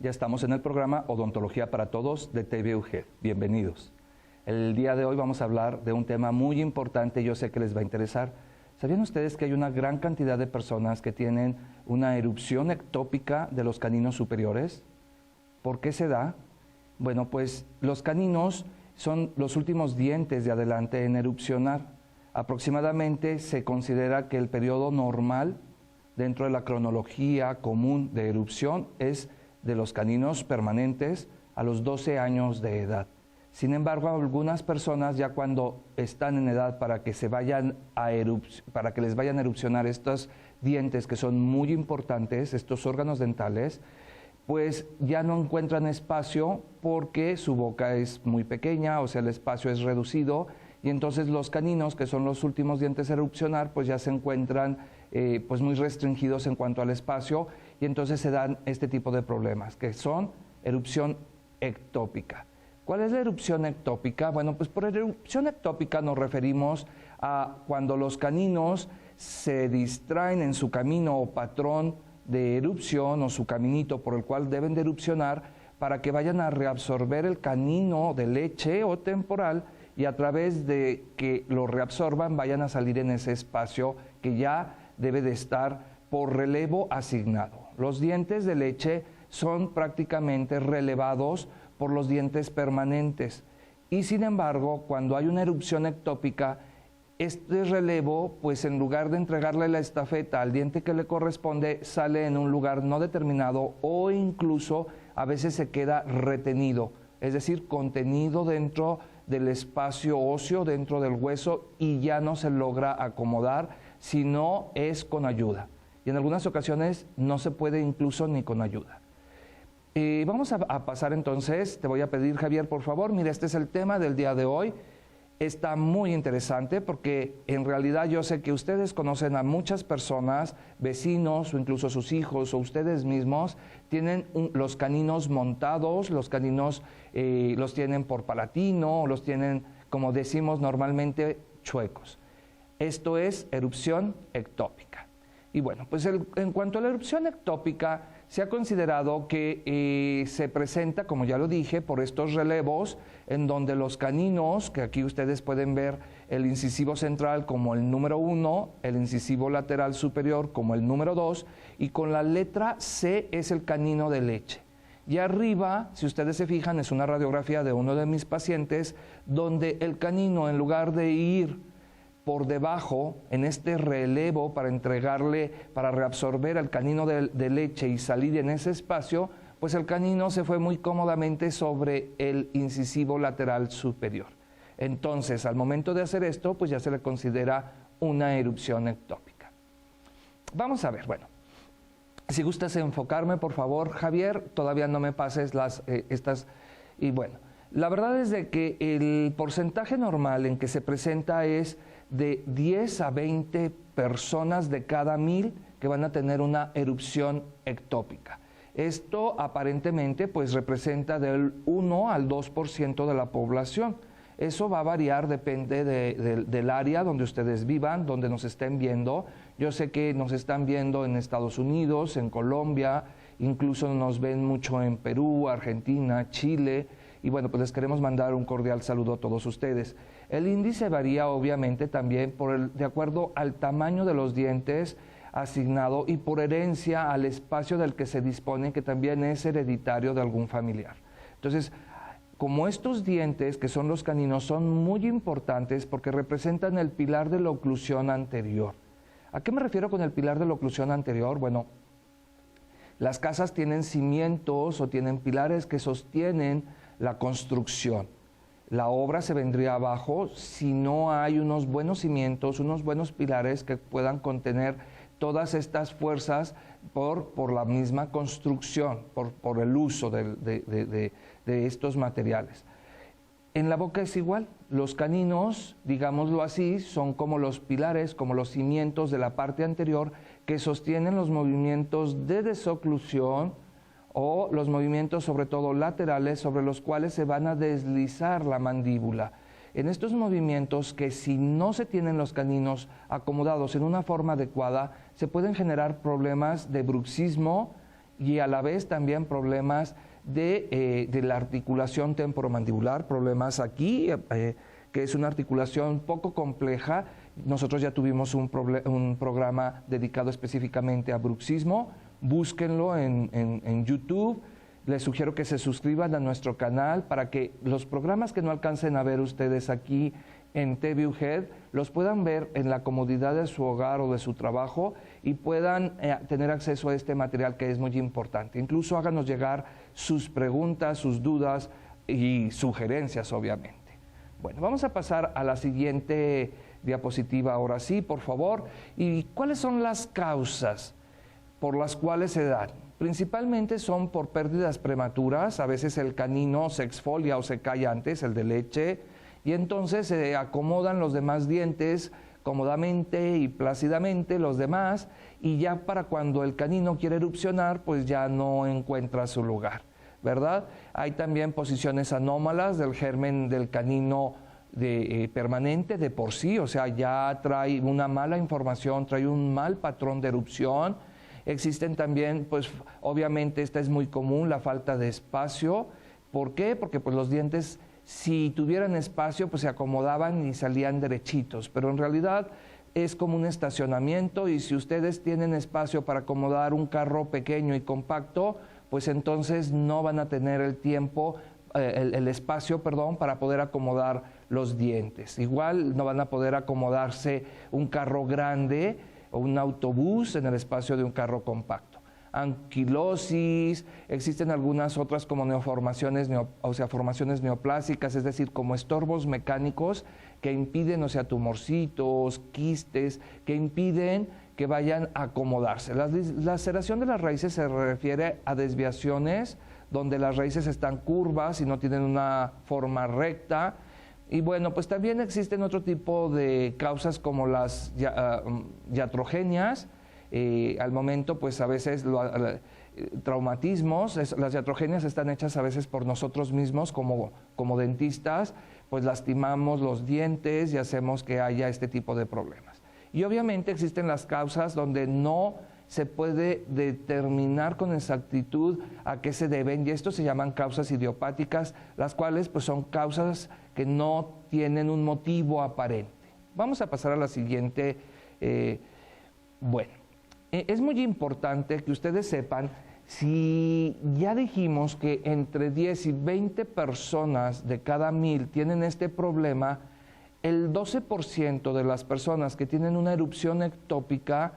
Ya estamos en el programa Odontología para Todos de TVUG. Bienvenidos. El día de hoy vamos a hablar de un tema muy importante, yo sé que les va a interesar. ¿Sabían ustedes que hay una gran cantidad de personas que tienen una erupción ectópica de los caninos superiores? ¿Por qué se da? Bueno, pues los caninos son los últimos dientes de adelante en erupcionar. Aproximadamente se considera que el periodo normal dentro de la cronología común de erupción es de los caninos permanentes a los 12 años de edad. Sin embargo, algunas personas ya cuando están en edad para que les vayan a erupcionar estos dientes que son muy importantes, estos órganos dentales, pues ya no encuentran espacio porque su boca es muy pequeña, o sea, el espacio es reducido, y entonces los caninos, que son los últimos dientes a erupcionar, pues ya se encuentran pues muy restringidos en cuanto al espacio, y entonces se dan este tipo de problemas, que son erupción ectópica. ¿Cuál es la erupción ectópica? Bueno, pues por erupción ectópica nos referimos a cuando los caninos se distraen en su camino o patrón de erupción o su caminito por el cual deben de erupcionar para que vayan a reabsorber el canino de leche o temporal y a través de que lo reabsorban vayan a salir en ese espacio que ya debe de estar por relevo asignado. Los dientes de leche son prácticamente relevados por los dientes permanentes y sin embargo cuando hay una erupción ectópica este relevo pues en lugar de entregarle la estafeta al diente que le corresponde sale en un lugar no determinado o incluso a veces se queda retenido, es decir, contenido dentro del espacio óseo, dentro del hueso y ya no se logra acomodar si no es con ayuda. Y en algunas ocasiones no se puede incluso ni con ayuda. Vamos a pasar entonces, te voy a pedir Javier por favor, mira este es el tema del día de hoy, está muy interesante porque en realidad yo sé que ustedes conocen a muchas personas, vecinos o incluso sus hijos o ustedes mismos, tienen los caninos montados, los caninos los tienen por palatino, los tienen como decimos normalmente chuecos. Esto es erupción ectópica. Y bueno, pues en cuanto a la erupción ectópica, se ha considerado que se presenta, como ya lo dije, por estos relevos en donde los caninos, que aquí ustedes pueden ver el incisivo central como el número 1, el incisivo lateral superior como el número 2, y con la letra C es el canino de leche. Y arriba, si ustedes se fijan, es una radiografía de uno de mis pacientes, donde el canino, en lugar de ir por debajo, en este relevo para entregarle, para reabsorber el canino de leche y salir en ese espacio, pues el canino se fue muy cómodamente sobre el incisivo lateral superior. Entonces, al momento de hacer esto, pues ya se le considera una erupción ectópica. Vamos a ver, bueno, si gustas enfocarme, por favor, Javier, todavía no me pases estas, y bueno, la verdad es de que el porcentaje normal en que se presenta es de 10 a 20 personas de cada 1000 que van a tener una erupción ectópica. Esto aparentemente pues representa del 1 al 2% de la población. Eso va a variar, depende del área donde ustedes vivan, donde nos estén viendo. Yo sé que nos están viendo en Estados Unidos, en Colombia, incluso nos ven mucho en Perú, Argentina, Chile, y bueno, pues les queremos mandar un cordial saludo a todos ustedes. El índice varía obviamente también de acuerdo al tamaño de los dientes asignado y por herencia al espacio del que se dispone, que también es hereditario de algún familiar. Entonces, como estos dientes, que son los caninos, son muy importantes porque representan el pilar de la oclusión anterior. ¿A qué me refiero con el pilar de la oclusión anterior? Bueno, las casas tienen cimientos o tienen pilares que sostienen la construcción. La obra se vendría abajo si no hay unos buenos cimientos, unos buenos pilares que puedan contener todas estas fuerzas por la misma construcción, por el uso de estos materiales. En la boca es igual, los caninos, digámoslo así, son como los pilares, como los cimientos de la parte anterior que sostienen los movimientos de desoclusión o los movimientos sobre todo laterales sobre los cuales se van a deslizar la mandíbula. En estos movimientos que si no se tienen los caninos acomodados en una forma adecuada, se pueden generar problemas de bruxismo y a la vez también problemas de la articulación temporomandibular, problemas aquí, que es una articulación poco compleja. Nosotros ya tuvimos un programa dedicado específicamente a bruxismo. Búsquenlo en YouTube. Les sugiero que se suscriban a nuestro canal para que los programas que no alcancen a ver ustedes aquí en TVU Head los puedan ver en la comodidad de su hogar o de su trabajo y puedan tener acceso a este material que es muy importante. Incluso háganos llegar sus preguntas, sus dudas y sugerencias, obviamente. Bueno, vamos a pasar a la siguiente diapositiva ahora sí, por favor. ¿Y cuáles son las causas por las cuales se dan? Principalmente son por pérdidas prematuras. A veces el canino se exfolia o se cae antes, el de leche, y entonces se acomodan los demás dientes cómodamente y plácidamente los demás, y ya para cuando el canino quiere erupcionar, pues ya no encuentra su lugar, ¿verdad? Hay también posiciones anómalas del germen del canino permanente de por sí, o sea, ya trae una mala información, trae un mal patrón de erupción. Existen también, pues obviamente esta es muy común, la falta de espacio. ¿Por qué? Porque pues los dientes, si tuvieran espacio, pues se acomodaban y salían derechitos, pero en realidad es como un estacionamiento, y si ustedes tienen espacio para acomodar un carro pequeño y compacto, pues entonces no van a tener el tiempo, el espacio, perdón, para poder acomodar los dientes. Igual no van a poder acomodarse un carro grande o un autobús en el espacio de un carro compacto. Anquilosis, existen algunas otras como neoformaciones, formaciones neoplásicas, es decir, como estorbos mecánicos que impiden, tumorcitos, quistes, que impiden que vayan a acomodarse. La laceración de las raíces se refiere a desviaciones donde las raíces están curvas y no tienen una forma recta. Y bueno, pues también existen otro tipo de causas como las iatrogenias. Al momento, pues a veces traumatismos, las iatrogenias están hechas a veces por nosotros mismos como dentistas, pues lastimamos los dientes y hacemos que haya este tipo de problemas. Y obviamente existen las causas donde no se puede determinar con exactitud a qué se deben, y esto se llaman causas idiopáticas, las cuales pues son causas que no tienen un motivo aparente. Vamos a pasar a la siguiente. Es muy importante que ustedes sepan, si ya dijimos que entre 10 y 20 personas de cada 1000 tienen este problema, el 12% de las personas que tienen una erupción ectópica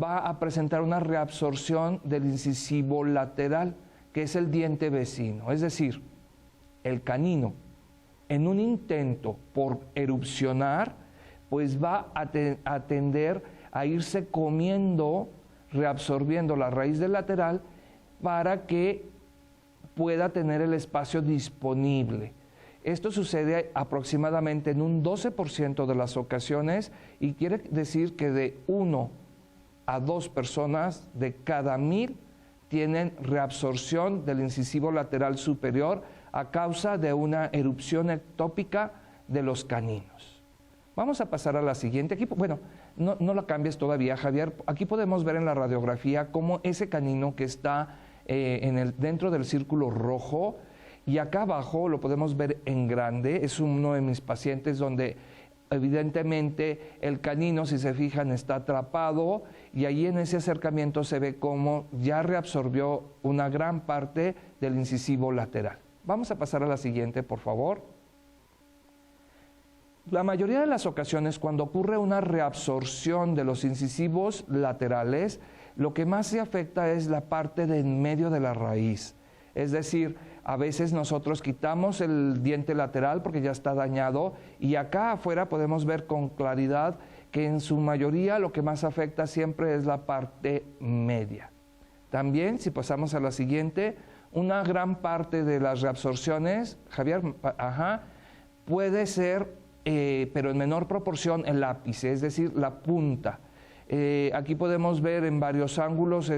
va a presentar una reabsorción del incisivo lateral, que es el diente vecino. Es decir, el canino, en un intento por erupcionar, pues va a tender a irse comiendo, reabsorbiendo la raíz del lateral para que pueda tener el espacio disponible. Esto sucede aproximadamente en un 12% de las ocasiones, y quiere decir que de 1 a 2 personas de cada 1000 tienen reabsorción del incisivo lateral superior a causa de una erupción ectópica de los caninos. Vamos a pasar a la siguiente. Aquí, bueno, no la cambies todavía, Javier. Aquí podemos ver en la radiografía cómo ese canino que está dentro del círculo rojo, y acá abajo lo podemos ver en grande. Es uno de mis pacientes donde evidentemente el canino, si se fijan, está atrapado, y ahí en ese acercamiento se ve cómo ya reabsorbió una gran parte del incisivo lateral. Vamos a pasar a la siguiente, por favor. La mayoría de las ocasiones, cuando ocurre una reabsorción de los incisivos laterales, lo que más se afecta es la parte de en medio de la raíz. Es decir, a veces nosotros quitamos el diente lateral porque ya está dañado, y acá afuera podemos ver con claridad que en su mayoría lo que más afecta siempre es la parte media. También, si pasamos a la siguiente, una gran parte de las reabsorciones, Javier, puede ser, pero en menor proporción, el ápice, es decir, la punta. Aquí podemos ver en varios ángulos,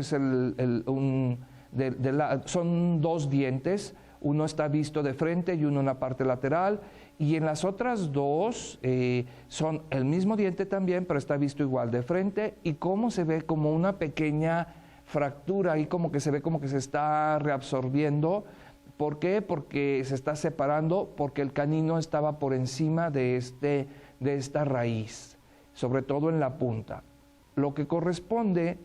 son 2 dientes, uno está visto de frente y uno en la parte lateral, y en las otras 2 son el mismo diente también, pero está visto igual de frente, y cómo se ve como una pequeña fractura ahí, como que se ve como que se está reabsorbiendo. ¿Por qué? Porque se está separando, porque el canino estaba por encima de esta raíz, sobre todo en la punta. Lo que corresponde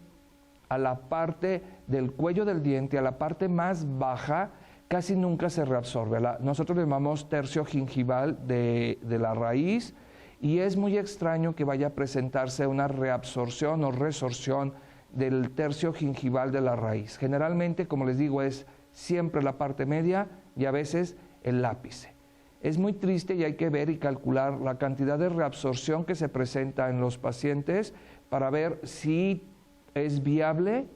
a la parte del cuello del diente, a la parte más baja, casi nunca se reabsorbe. Nosotros le llamamos tercio gingival de la raíz, y es muy extraño que vaya a presentarse una reabsorción o resorción del tercio gingival de la raíz. Generalmente, como les digo, es siempre la parte media y a veces el ápice. Es muy triste y hay que ver y calcular la cantidad de reabsorción que se presenta en los pacientes para ver si es viable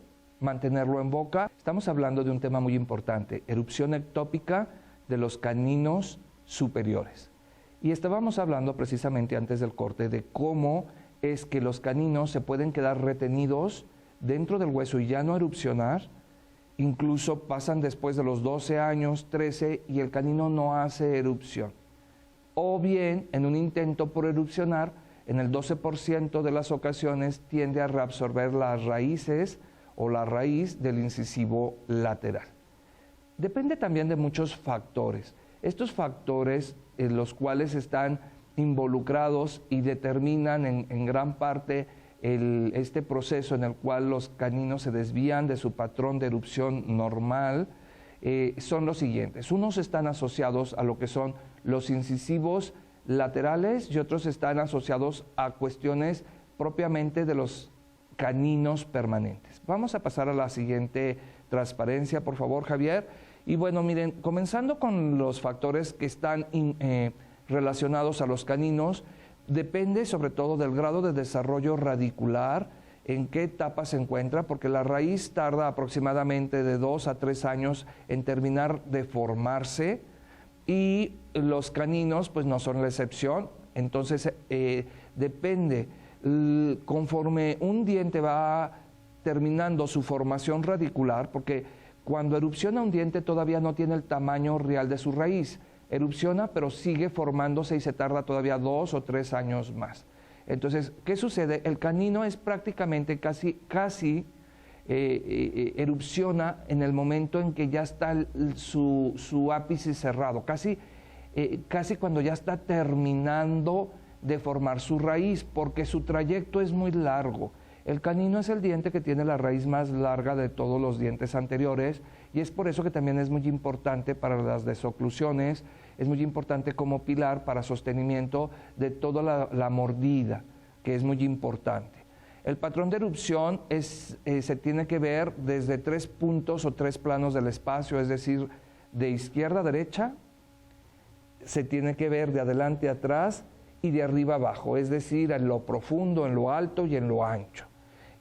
mantenerlo en boca. Estamos hablando de un tema muy importante, erupción ectópica de los caninos superiores. Y estábamos hablando precisamente antes del corte de cómo es que los caninos se pueden quedar retenidos dentro del hueso y ya no erupcionar. Incluso pasan después de los 12 años, 13, y el canino no hace erupción. O bien, en un intento por erupcionar, en el 12% de las ocasiones tiende a reabsorber las raíces o la raíz del incisivo lateral. Depende también de muchos factores. Estos factores, los cuales están involucrados y determinan en gran parte este proceso en el cual los caninos se desvían de su patrón de erupción normal, son los siguientes. Unos están asociados a lo que son los incisivos laterales y otros están asociados a cuestiones propiamente de los caninos permanentes. Vamos a pasar a la siguiente transparencia, por favor, Javier. Y bueno, miren, comenzando con los factores que están relacionados a los caninos, depende sobre todo del grado de desarrollo radicular, en qué etapa se encuentra, porque la raíz tarda aproximadamente de 2 a 3 años en terminar de formarse y los caninos pues no son la excepción. Entonces depende, conforme un diente va terminando su formación radicular, porque cuando erupciona un diente todavía no tiene el tamaño real de su raíz. Erupciona, pero sigue formándose y se tarda todavía 2 o 3 años más. Entonces, ¿qué sucede? El canino es prácticamente casi erupciona en el momento en que ya está su ápice cerrado, casi cuando ya está terminando de formar su raíz, porque su trayecto es muy largo. El canino es el diente que tiene la raíz más larga de todos los dientes anteriores y es por eso que también es muy importante para las desoclusiones, es muy importante como pilar para sostenimiento de toda la mordida, que es muy importante. El patrón de erupción se tiene que ver desde 3 puntos o 3 planos del espacio, es decir, de izquierda a derecha, se tiene que ver de adelante a atrás y de arriba a abajo, es decir, en lo profundo, en lo alto y en lo ancho.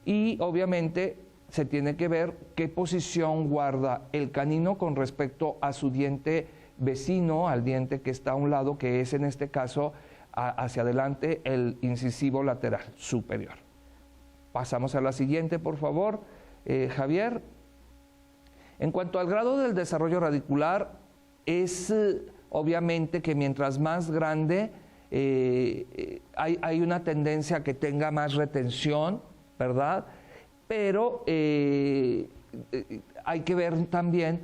Y obviamente se tiene que ver qué posición guarda el canino con respecto a su diente vecino, al diente que está a un lado, que es en este caso hacia adelante el incisivo lateral superior. Pasamos a la siguiente, por favor, Javier. En cuanto al grado del desarrollo radicular, es obviamente que mientras más grande hay una tendencia a que tenga más retención, ¿verdad? Pero hay que ver también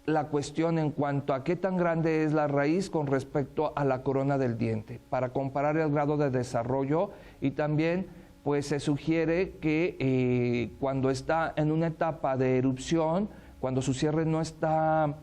la cuestión en cuanto a qué tan grande es la raíz con respecto a la corona del diente, para comparar el grado de desarrollo, y también pues se sugiere que cuando está en una etapa de erupción, cuando su cierre no está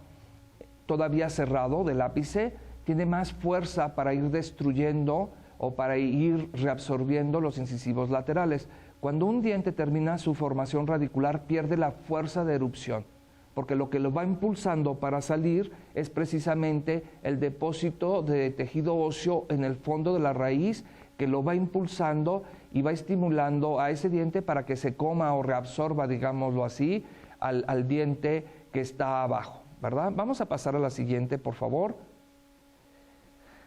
todavía cerrado del ápice, tiene más fuerza para ir destruyendo o para ir reabsorbiendo los incisivos laterales. Cuando un diente termina su formación radicular, pierde la fuerza de erupción, porque lo que lo va impulsando para salir es precisamente el depósito de tejido óseo en el fondo de la raíz, que lo va impulsando y va estimulando a ese diente para que se coma o reabsorba, digámoslo así, al diente que está abajo, ¿verdad? Vamos a pasar a la siguiente, por favor.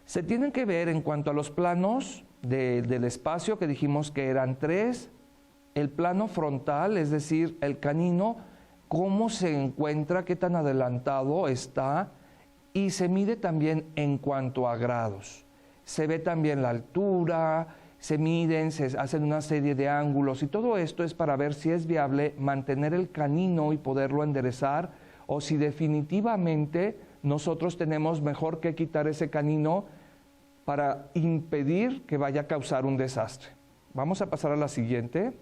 Se tienen que ver en cuanto a los planos del espacio, que dijimos que eran 3, el plano frontal, es decir, el canino, cómo se encuentra, qué tan adelantado está, y se mide también en cuanto a grados. Se ve también la altura, se miden, se hacen una serie de ángulos y todo esto es para ver si es viable mantener el canino y poderlo enderezar o si definitivamente nosotros tenemos mejor que quitar ese canino para impedir que vaya a causar un desastre. Vamos a pasar a la siguiente.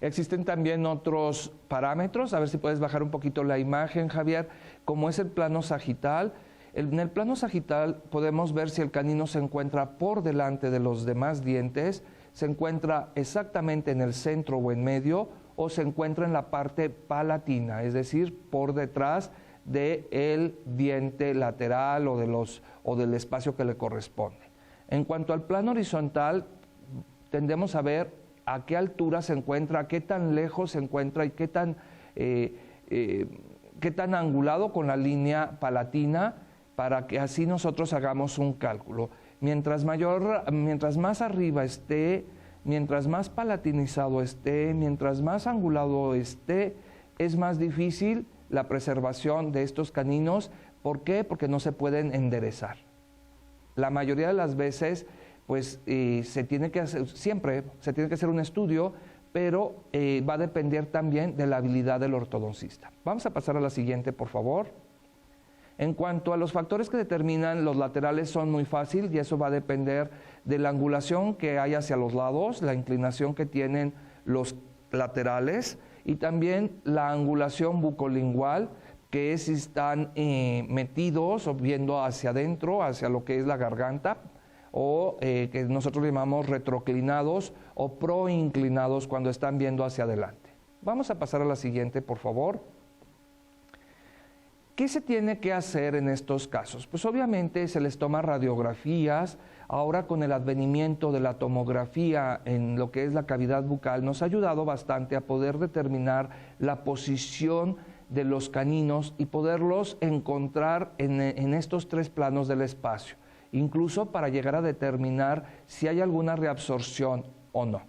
Existen también otros parámetros, a ver si puedes bajar un poquito la imagen, Javier, como es el plano sagital. En el plano sagital podemos ver si el canino se encuentra por delante de los demás dientes, se encuentra exactamente en el centro o en medio, o se encuentra en la parte palatina, es decir, por detrás del diente lateral o del espacio que le corresponde. En cuanto al plano horizontal, tendemos a ver a qué altura se encuentra, a qué tan lejos se encuentra y qué tan angulado con la línea palatina, para que así nosotros hagamos un cálculo. Mientras más arriba esté, mientras más palatinizado esté, mientras más angulado esté, es más difícil la preservación de estos caninos. ¿Por qué? Porque no se pueden enderezar. La mayoría de las veces, pues siempre se tiene que hacer un estudio, pero va a depender también de la habilidad del ortodoncista. Vamos a pasar a la siguiente, por favor. En cuanto a los factores que determinan los laterales, son muy fácil y eso va a depender de la angulación que hay hacia los lados, la inclinación que tienen los laterales y también la angulación bucolingual, que es si están metidos o viendo hacia adentro, hacia lo que es la garganta, o que nosotros llamamos retroclinados o proinclinados cuando están viendo hacia adelante. Vamos a pasar a la siguiente, por favor. ¿Qué se tiene que hacer en estos casos? Pues obviamente se les toma radiografías. Ahora con el advenimiento de la tomografía en lo que es la cavidad bucal nos ha ayudado bastante a poder determinar la posición de los caninos y poderlos encontrar en estos tres planos del espacio, incluso para llegar a determinar si hay alguna reabsorción o no.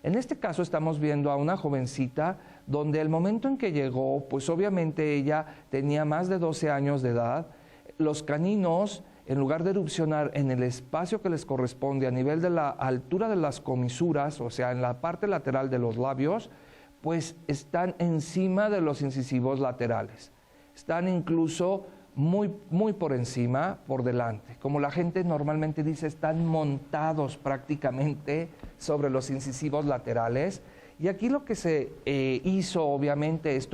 En este caso estamos viendo a una jovencita donde el momento en que llegó, pues obviamente ella tenía más de 12 años de edad. Los caninos, en lugar de erupcionar en el espacio que les corresponde a nivel de la altura de las comisuras, o sea, en la parte lateral de los labios, pues están encima de los incisivos laterales. Están incluso muy por encima, por delante. Como la gente normalmente dice, están montados prácticamente sobre los incisivos laterales. Y aquí lo que se hizo obviamente es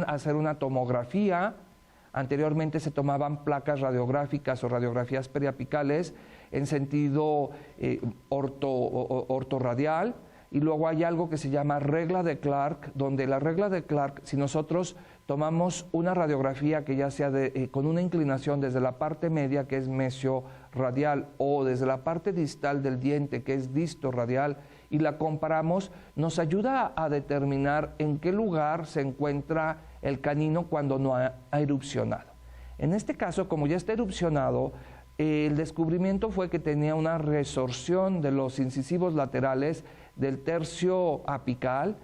hacer una tomografía. Anteriormente se tomaban placas radiográficas o radiografías periapicales en sentido ortorradial. Y luego hay algo que se llama regla de Clark, donde la regla de Clark, si nosotros tomamos una radiografía que ya sea con una inclinación desde la parte media, que es mesioradial, o desde la parte distal del diente, que es distorradial, y la comparamos, nos ayuda a determinar en qué lugar se encuentra el canino cuando no ha erupcionado. En este caso, como ya está erupcionado, el descubrimiento fue que tenía una resorción de los incisivos laterales del tercio apical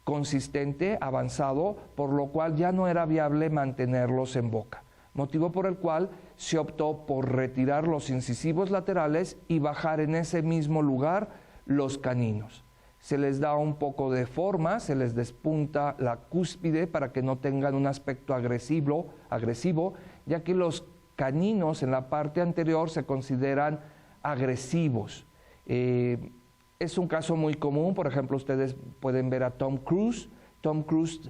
consistente, avanzado, por lo cual ya no era viable mantenerlos en boca, motivo por el cual se optó por retirar los incisivos laterales y bajar en ese mismo lugar los caninos. Se les da un poco de forma, se les despunta la cúspide para que no tengan un aspecto agresivo, ya que los caninos en la parte anterior se consideran agresivos. Es un caso muy común, por ejemplo, ustedes pueden ver a Tom Cruise. Tom Cruise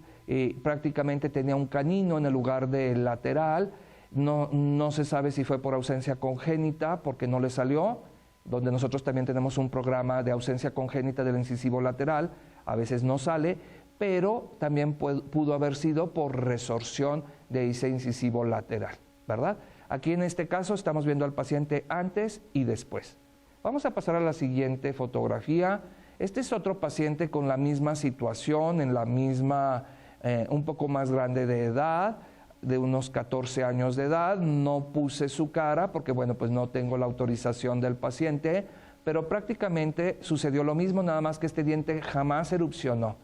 prácticamente tenía un canino en el lugar del lateral. No se sabe si fue por ausencia congénita, porque no le salió, donde nosotros también tenemos un programa de ausencia congénita del incisivo lateral. A veces no sale, pero también pudo haber sido por resorción de ese incisivo lateral, ¿verdad? Aquí en este caso estamos viendo al paciente antes y después. Vamos a pasar a la siguiente fotografía. Este es otro paciente con la misma situación, un poco más grande de edad, de unos 14 años de edad. No puse su cara porque, bueno, pues no tengo la autorización del paciente, pero prácticamente sucedió lo mismo, nada más que este diente jamás erupcionó.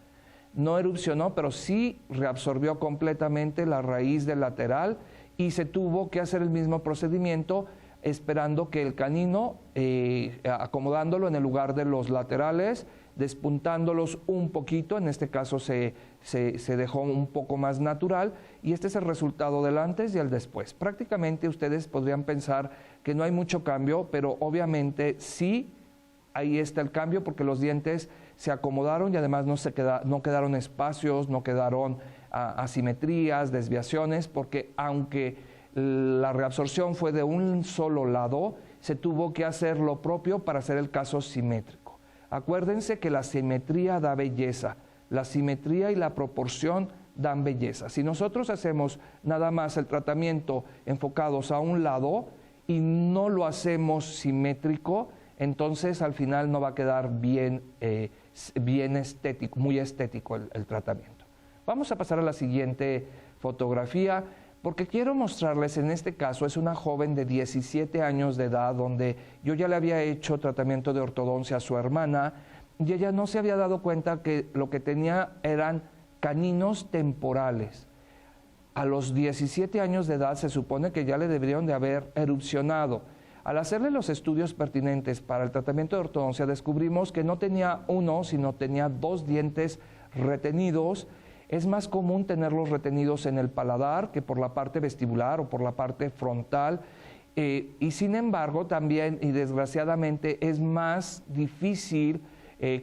No erupcionó, pero sí reabsorbió completamente la raíz del lateral y se tuvo que hacer el mismo procedimiento esperando que el canino, acomodándolo en el lugar de los laterales, despuntándolos un poquito, en este caso se dejó un poco más natural, y este es el resultado del antes y el después. Prácticamente ustedes podrían pensar que no hay mucho cambio, pero obviamente sí, ahí está el cambio, porque los dientes se acomodaron y además no quedaron espacios, no quedaron asimetrías, desviaciones, porque aunque la reabsorción fue de un solo lado, se tuvo que hacer lo propio para hacer el caso simétrico. Acuérdense que la simetría da belleza, la simetría y la proporción dan belleza. Si nosotros hacemos nada más el tratamiento enfocados a un lado y no lo hacemos simétrico, entonces al final no va a quedar bien estético, muy estético el tratamiento. Vamos a pasar a la siguiente fotografía, porque quiero mostrarles, en este caso es una joven de 17 años de edad, donde yo ya le había hecho tratamiento de ortodoncia a su hermana, y ella no se había dado cuenta que lo que tenía eran caninos temporales. A los 17 años de edad se supone que ya le deberían de haber erupcionado. Al hacerle los estudios pertinentes para el tratamiento de ortodoncia, descubrimos que no tenía uno, sino tenía 2 dientes retenidos. Es más común tenerlos retenidos en el paladar que por la parte vestibular o por la parte frontal. Y sin embargo, también y desgraciadamente es más difícil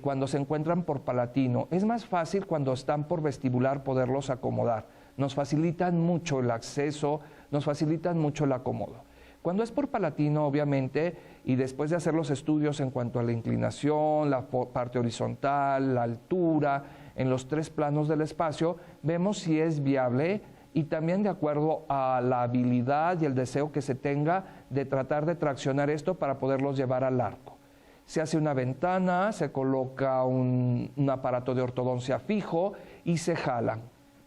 cuando se encuentran por palatino. Es más fácil cuando están por vestibular poderlos acomodar. Nos facilitan mucho el acceso, nos facilitan mucho el acomodo. Cuando es por palatino, obviamente, y después de hacer los estudios en cuanto a la inclinación, la parte horizontal, la altura, en los 3 planos del espacio, vemos si es viable y también de acuerdo a la habilidad y el deseo que se tenga de tratar de traccionar esto para poderlos llevar al arco. Se hace una ventana, se coloca un aparato de ortodoncia fijo y se jalan,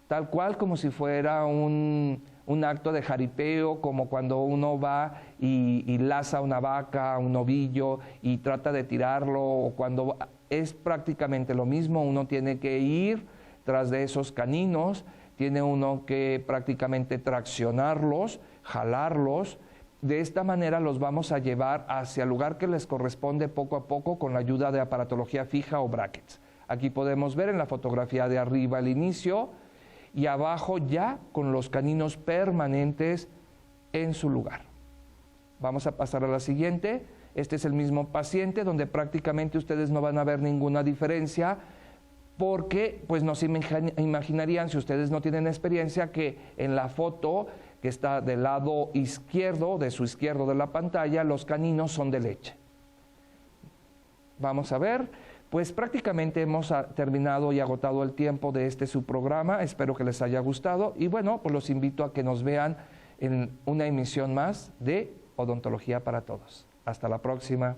tal cual como si fuera un acto de jaripeo, como cuando uno va y laza una vaca, un ovillo y trata de tirarlo, o cuando es prácticamente lo mismo, uno tiene que ir tras de esos caninos, tiene uno que prácticamente traccionarlos, jalarlos. De esta manera los vamos a llevar hacia el lugar que les corresponde poco a poco con la ayuda de aparatología fija o brackets. Aquí podemos ver en la fotografía de arriba el inicio y abajo ya con los caninos permanentes en su lugar. Vamos a pasar a la siguiente. Este es el mismo paciente donde prácticamente ustedes no van a ver ninguna diferencia, porque pues no se imaginarían, si ustedes no tienen experiencia, que en la foto que está del lado izquierdo, de su izquierdo de la pantalla, los caninos son de leche. Vamos a ver, pues prácticamente hemos terminado y agotado el tiempo de su programa. Espero que les haya gustado y bueno, pues los invito a que nos vean en una emisión más de Odontología para Todos. Hasta la próxima.